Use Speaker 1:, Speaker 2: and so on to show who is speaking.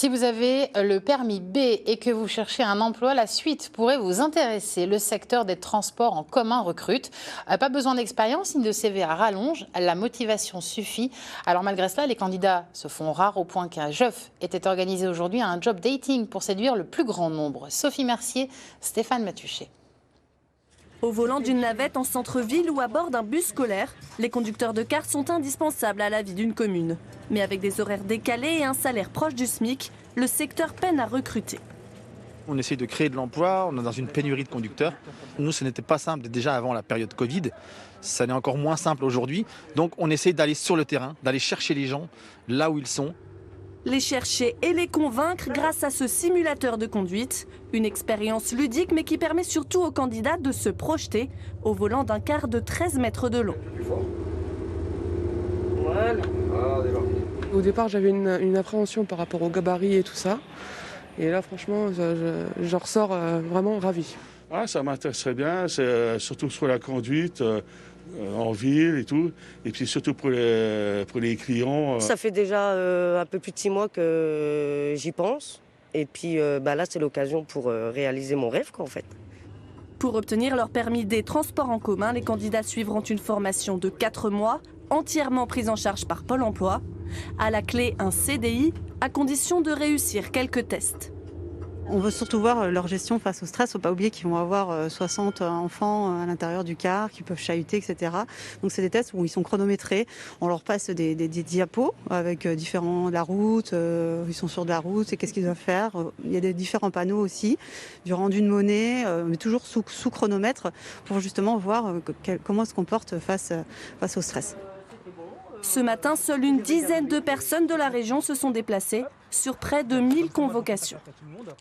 Speaker 1: Si vous avez le permis B et que vous cherchez un emploi, la suite pourrait vous intéresser. Le secteur des transports en commun recrute. Pas besoin d'expérience ni de CV à rallonge, la motivation suffit. Alors malgré cela, les candidats se font rares au point qu'un JEF était organisé aujourd'hui un job dating pour séduire le plus grand nombre. Sophie Mercier, Stéphane Matuchet.
Speaker 2: Au volant d'une navette en centre-ville ou à bord d'un bus scolaire, les conducteurs de car sont indispensables à la vie d'une commune. Mais avec des horaires décalés et un salaire proche du SMIC, le secteur peine à recruter.
Speaker 3: On essaie de créer de l'emploi, on est dans une pénurie de conducteurs. Nous, ce n'était pas simple déjà avant la période Covid, ça n'est encore moins simple aujourd'hui. Donc on essaie d'aller sur le terrain, d'aller chercher les gens là où ils sont.
Speaker 2: Les chercher et les convaincre grâce à ce simulateur de conduite. Une expérience ludique mais qui permet surtout aux candidats de se projeter au volant d'un car de 13 mètres de long.
Speaker 4: Voilà.
Speaker 5: Au départ, j'avais une appréhension par rapport au gabarit et tout ça. Et là, franchement, je ressors vraiment ravi.
Speaker 6: Ah, ça m'intéresserait bien, c'est surtout sur la conduite en ville et tout. Et puis surtout pour les clients.
Speaker 4: Ça fait déjà un peu plus de 6 mois que j'y pense. Et puis là, c'est l'occasion pour réaliser mon rêve, quoi, en fait.
Speaker 2: Pour obtenir leur permis des transports en commun, les candidats suivront une formation de 4 mois, entièrement prise en charge par Pôle emploi. À la clé, un CDI, à condition de réussir quelques tests.
Speaker 7: On veut surtout voir leur gestion face au stress. Il ne faut pas oublier qu'ils vont avoir 60 enfants à l'intérieur du car, qui peuvent chahuter, etc. Donc c'est des tests où ils sont chronométrés. On leur passe des diapos avec la route, ils sont sur de la route et qu'est-ce qu'ils doivent faire. Il y a des différents panneaux aussi, du rendu de monnaie, mais toujours sous chronomètre pour justement voir comment ils se comportent face au stress.
Speaker 2: Ce matin, seule une dizaine de personnes de la région se sont déplacées sur près de 1000 convocations.